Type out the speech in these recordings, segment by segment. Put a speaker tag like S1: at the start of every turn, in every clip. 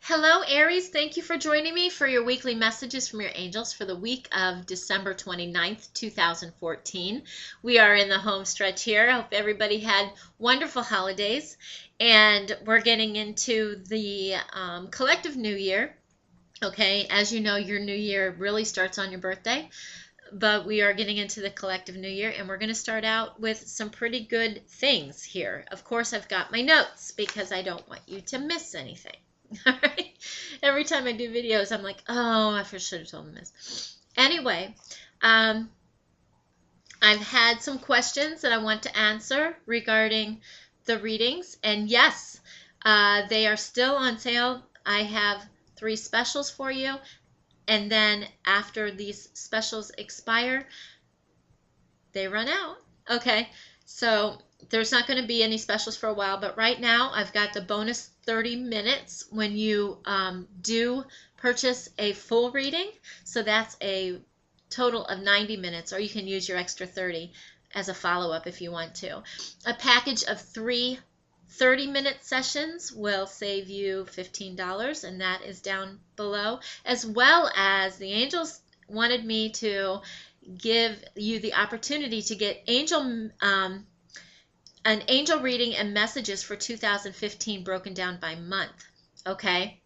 S1: Hello, Aries. Thank you for joining me for your weekly messages from your angels for the week of December 29th, 2014. We are in the home stretch here. I hope everybody had wonderful holidays. And we're getting into the collective new year. Okay, as you know, your new year really starts on your birthday. But we are getting into the collective new year, and we're going to start out with some pretty good things here. Of course, I've got my notes because I don't want you to miss anything. All right. Every time I do videos, I'm like, oh, I should have told them this. Anyway, I've had some questions that I want to answer regarding the readings. And yes, they are still on sale. I have 3 specials for you. And then after these specials expire, they run out. Okay. So there's not going to be any specials for a while, but right now I've got the bonus 30 minutes when you do purchase a full reading. So that's a total of 90 minutes, or you can use your extra 30 as a follow-up if you want to. A package of 3 30-minute sessions will save you $15, and that is down below, as well as the angels wanted me to give you the opportunity to get an angel reading and messages for 2015 broken down by month. Okay,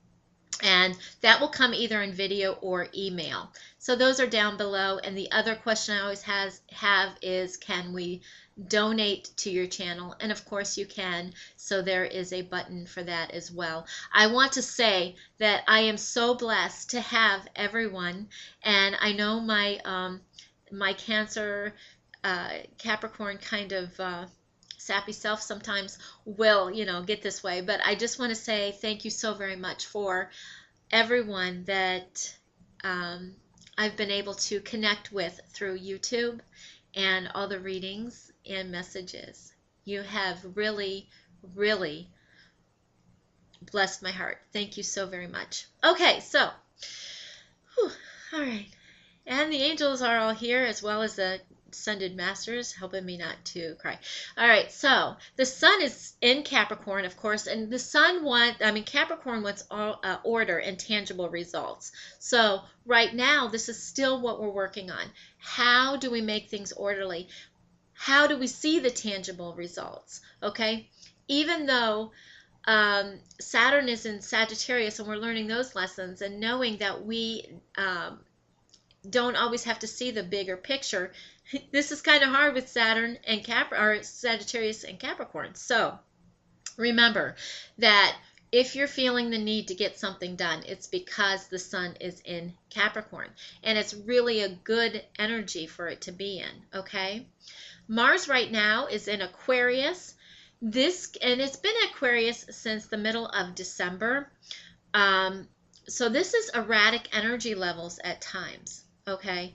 S1: and that will come either in video or email. So those are down below. And the other question I always have is, can we donate to your channel? And of course you can. So there is a button for that as well. I want to say that I am so blessed to have everyone, and I know my Cancer, Capricorn kind of sappy self sometimes will, get this way. But I just want to say thank you so very much for everyone that I've been able to connect with through YouTube and all the readings and messages. You have really, really blessed my heart. Thank you so very much. Okay, so, all right. And the angels are all here, as well as the Ascended Masters, helping me not to cry. All right, so the sun is in Capricorn, of course, and the sun Capricorn wants all, order and tangible results. So right now, this is still what we're working on. How do we make things orderly? How do we see the tangible results? Okay, even though Saturn is in Sagittarius, and we're learning those lessons, and knowing that we don't always have to see the bigger picture. This is kind of hard with Saturn and Sagittarius and Capricorn. So remember that if you're feeling the need to get something done, it's because the sun is in Capricorn, and it's really a good energy for it to be in. Okay, Mars right now is in Aquarius. And it's been Aquarius since the middle of December. So this is erratic energy levels at times. Okay.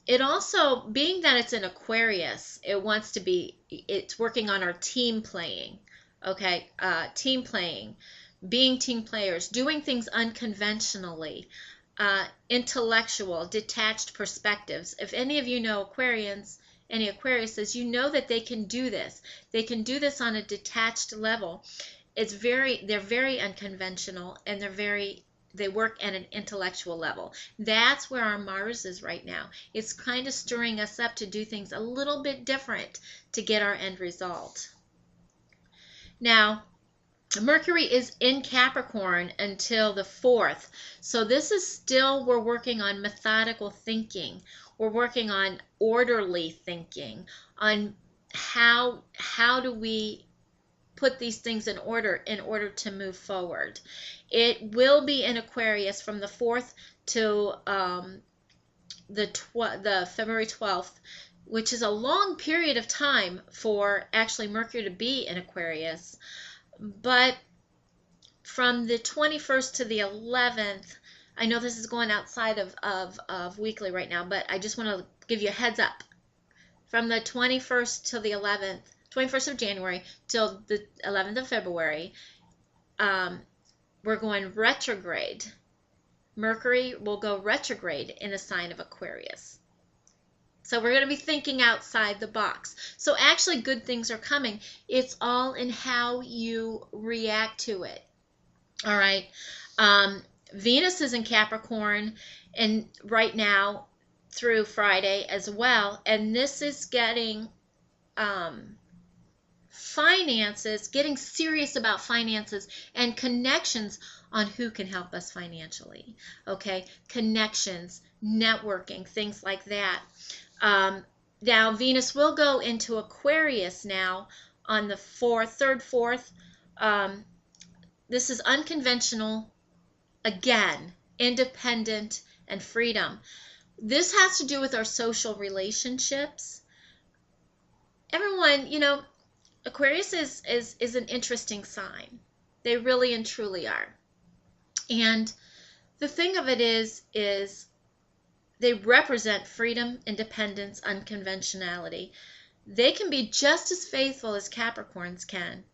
S1: It also, being that it's in Aquarius, it's working on our team playing. Okay. Team playing, being team players, doing things unconventionally, intellectual, detached perspectives. If any of you know Aquarians, any Aquariuses, you know that they can do this. They can do this on a detached level. They're very unconventional, and they work at an intellectual level. That's where our Mars is right now. It's kind of stirring us up to do things a little bit different to get our end result. Now, Mercury is in Capricorn until the 4th. So this is still, we're working on methodical thinking. We're working on orderly thinking, on how do we put these things in order to move forward. It will be in Aquarius from the 4th to the February 12th, which is a long period of time for actually Mercury to be in Aquarius. But from the 21st to the 11th, I know this is going outside of weekly right now, but I just want to give you a heads up. From the 21st to the 11th, 21st of January till the 11th of February, we're going retrograde. Mercury will go retrograde in the sign of Aquarius. So we're going to be thinking outside the box. So actually good things are coming. It's all in how you react to it. All right. Um, Venus is in Capricorn, and right now through Friday as well. And this is getting um, finances, getting serious about finances and connections on who can help us financially. Okay. Connections, networking, things like that. Um, Now, Venus will go into Aquarius now on the 4th, 3rd, 4th. Um, this is unconventional, again, independent and freedom. This has to do with our social relationships. Everyone, Aquarius is an interesting sign. They really and truly are. And the thing of it is they represent freedom, independence, unconventionality. They can be just as faithful as Capricorns can.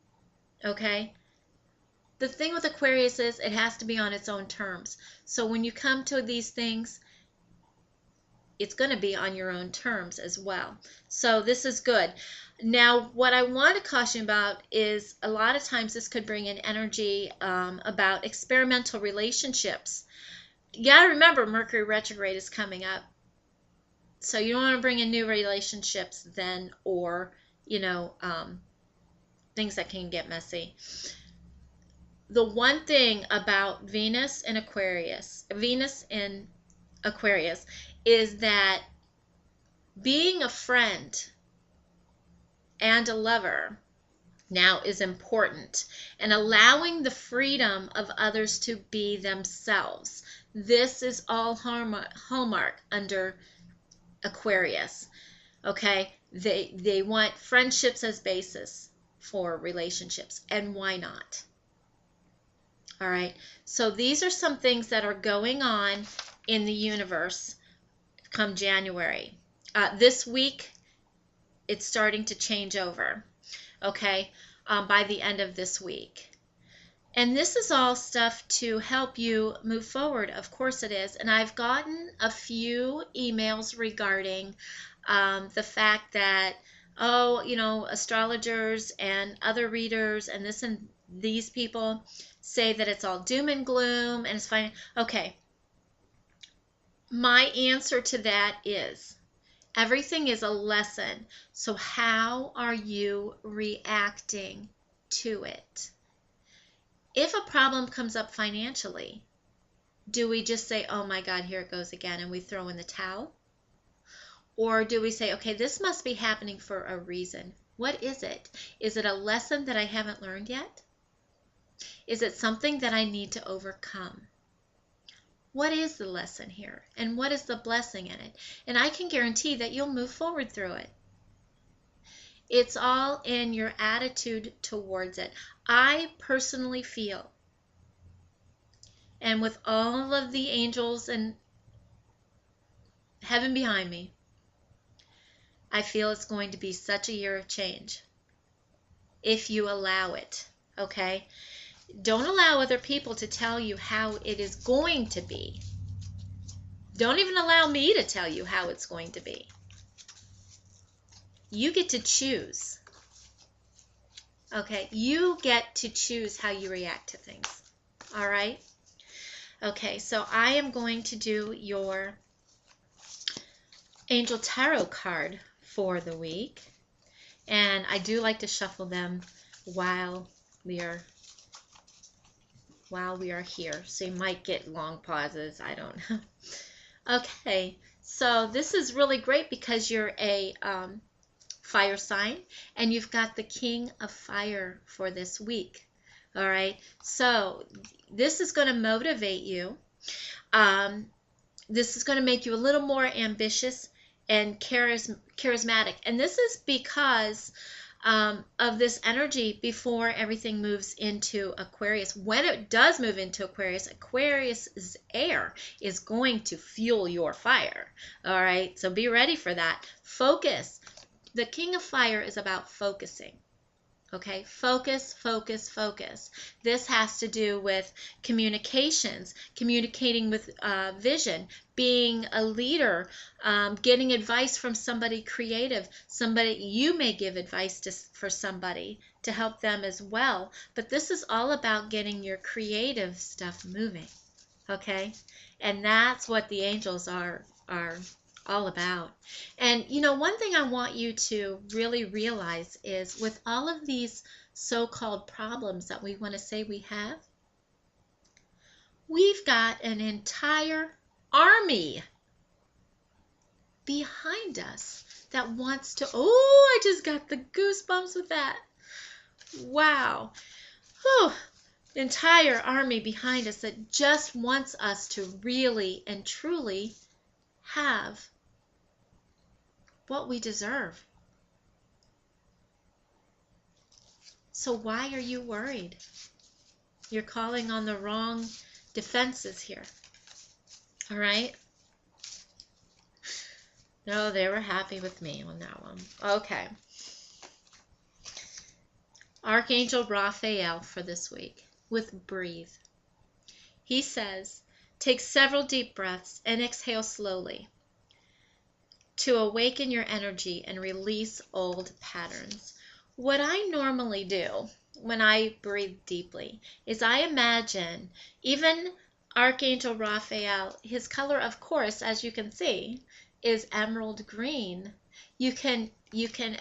S1: Okay? The thing with Aquarius is it has to be on its own terms. So when you come to these things, it's going to be on your own terms as well. So this is good. Now, what I want to caution about is a lot of times this could bring in energy about experimental relationships. You got to remember Mercury retrograde is coming up. So you don't want to bring in new relationships then, or, things that can get messy. The one thing about Venus in Aquarius is that being a friend and a lover now is important, and allowing the freedom of others to be themselves. This is all hallmark under Aquarius. Okay, they want friendships as basis for relationships, and why not? All right, so these are some things that are going on in the universe come January. This week, it's starting to change over, okay, by the end of this week. And this is all stuff to help you move forward. Of course it is. And I've gotten a few emails regarding the fact that, astrologers and other readers and this and these people say that it's all doom and gloom and it's fine. Okay. My answer to that is everything is a lesson. So how are you reacting to it? If a problem comes up financially, do we just say, oh my God, here it goes again, and we throw in the towel? Or do we say, okay, this must be happening for a reason. What is it? Is it a lesson that I haven't learned yet? Is it something that I need to overcome? What is the lesson here? And what is the blessing in it? And I can guarantee that you'll move forward through it. It's all in your attitude towards it. I personally feel, and with all of the angels and heaven behind me, I feel it's going to be such a year of change if you allow it, okay? Don't allow other people to tell you how it is going to be. Don't even allow me to tell you how it's going to be. You get to choose. Okay, you get to choose how you react to things. All right? Okay, so I am going to do your Angel Tarot card for the week. And I do like to shuffle them while we are here. So you might get long pauses. I don't know. Okay, so this is really great because you're a fire sign, and you've got the King of Fire for this week. All right, so this is going to motivate you. This is going to make you a little more ambitious and charismatic, and this is because of this energy before everything moves into Aquarius. When it does move into Aquarius, Aquarius's air is going to fuel your fire. All right, so be ready for that. Focus. The King of Fire is about focusing. Okay, focus, focus, focus. This has to do with communications, communicating with vision, being a leader, getting advice from somebody creative. Somebody, you may give advice for somebody to help them as well. But this is all about getting your creative stuff moving. Okay, and that's what the angels are all about. And you know, one thing I want you to really realize is with all of these so-called problems that we want to say we have, we've got an entire army behind us that wants to, oh, I just got the goosebumps with that. Wow. Whew. Entire army behind us that just wants us to really and truly have what we deserve. So why are you worried? You're calling on the wrong defenses here. All right? No, they were happy with me on that one. Okay. Archangel Raphael for this week with breathe. He says, take several deep breaths and exhale slowly to awaken your energy and release old patterns. What I normally do when I breathe deeply is I imagine even Archangel Raphael, his color, of course, as you can see, is emerald green. You can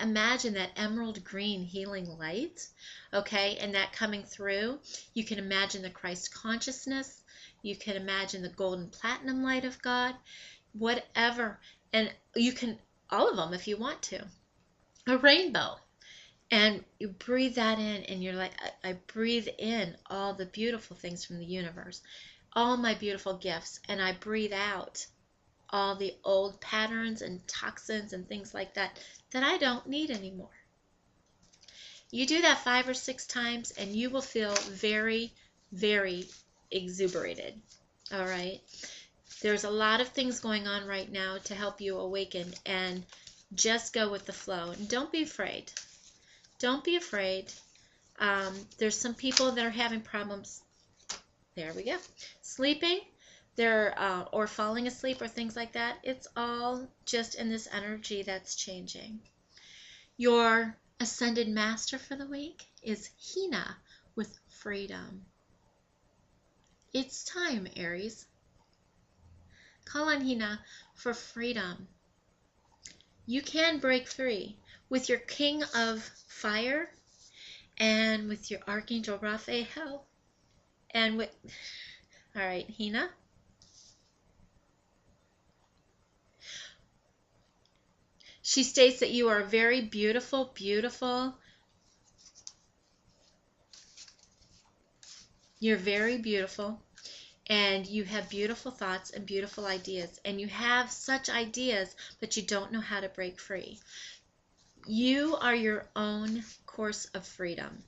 S1: imagine that emerald green healing light, okay, and that coming through. You can imagine the Christ consciousness. You can imagine the golden platinum light of God, whatever. And you can, all of them if you want to. A rainbow. And you breathe that in, and you're like, I breathe in all the beautiful things from the universe, all my beautiful gifts, and I breathe out all the old patterns and toxins and things like that that I don't need anymore. You do that 5 or 6 times, and you will feel very, very exuberated. All right? There's a lot of things going on right now to help you awaken, and just go with the flow. And don't be afraid. Don't be afraid. There's some people that are having problems. There we go. Sleeping, or falling asleep or things like that. It's all just in this energy that's changing. Your ascended master for the week is Hina with freedom. It's time, Aries. Call on Hina for freedom. You can break free with your King of Fire and with your Archangel Raphael and with, all right, Hina. She states that you are very beautiful, beautiful. You're very beautiful, and you have beautiful thoughts and beautiful ideas, and you have such ideas, but you don't know how to break free. You are your own course of freedom.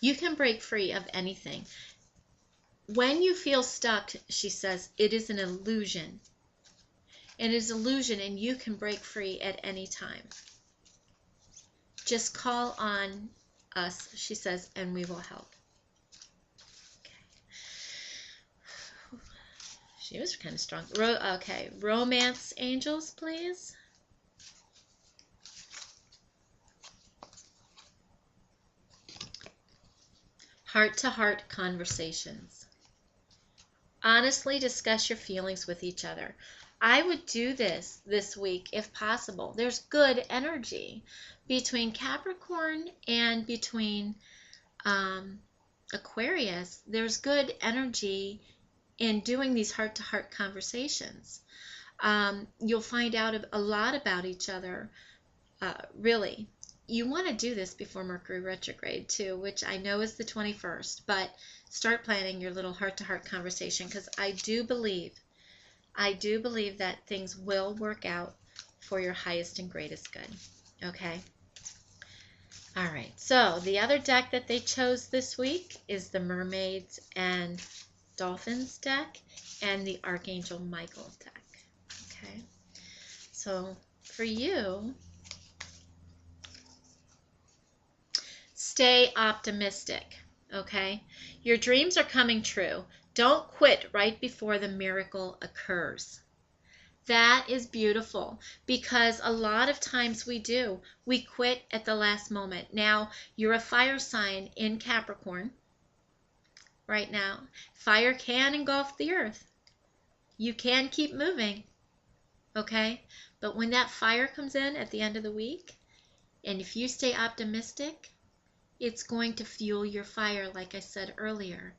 S1: You can break free of anything. When you feel stuck, she says, it is an illusion. It is an illusion, and you can break free at any time. Just call on us, she says, and we will help. Okay. She was kind of strong. Okay, romance angels, please. Heart-to-heart conversations. Honestly discuss your feelings with each other. I would do this week if possible. There's good energy between Capricorn and between Aquarius. There's good energy in doing these heart-to-heart conversations. You'll find out a lot about each other, really. You want to do this before Mercury retrograde too, which I know is the 21st, but start planning your little heart-to-heart conversation, because I do believe that things will work out for your highest and greatest good. Okay? All right. So the other deck that they chose this week is the Mermaids and Dolphins deck and the Archangel Michael deck. Okay? So for you, stay optimistic, okay? Your dreams are coming true. Don't quit right before the miracle occurs. That is beautiful, because a lot of times we do. We quit at the last moment. Now, you're a fire sign in Capricorn right now. Fire can engulf the earth. You can keep moving, okay? But when that fire comes in at the end of the week, and if you stay optimistic, it's going to fuel your fire, like I said earlier,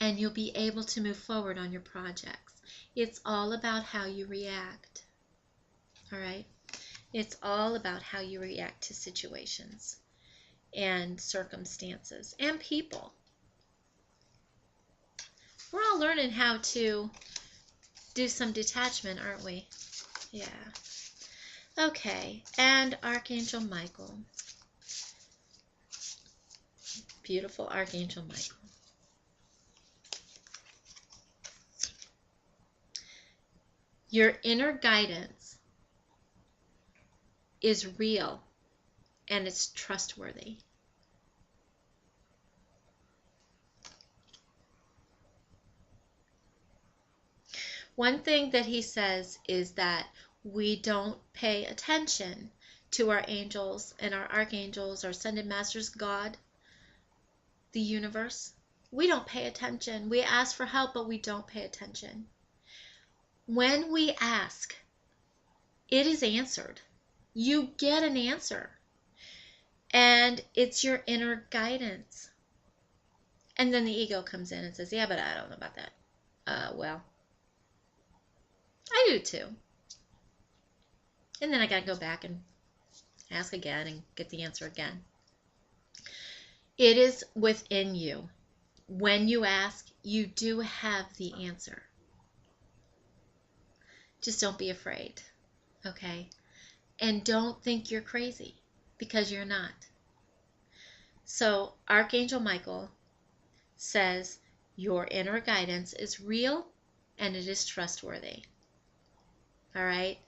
S1: and you'll be able to move forward on your projects. It's all about how you react, all right? It's all about how you react to situations and circumstances and people. We're all learning how to do some detachment, aren't we? Yeah. Okay, and Archangel Michael. Beautiful Archangel Michael. Your inner guidance is real and it's trustworthy. One thing that he says is that we don't pay attention to our angels and our archangels, our ascended masters, God, the universe. We don't pay attention. We ask for help, but we don't pay attention. When we ask, it is answered. You get an answer. And it's your inner guidance. And then the ego comes in and says, yeah, but I don't know about that. Well, I do too. And then I got to go back and ask again and get the answer again. It is within you. When you ask, you do have the answer. Just don't be afraid, okay? And don't think you're crazy, because you're not. So Archangel Michael says your inner guidance is real and it is trustworthy. All right?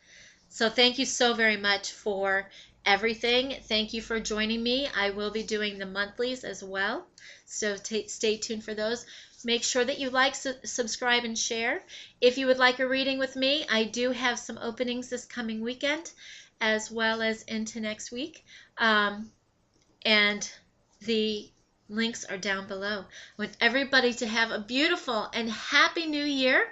S1: So thank you so very much for everything. Thank you for joining me. I will be doing the monthlies as well, so stay tuned for those. Make sure that you like, subscribe, and share. If you would like a reading with me, I do have some openings this coming weekend as well as into next week. And the links are down below. I want everybody to have a beautiful and happy new year.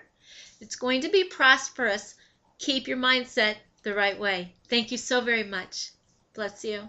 S1: It's going to be prosperous. Keep your mindset the right way. Thank you so very much. Bless you.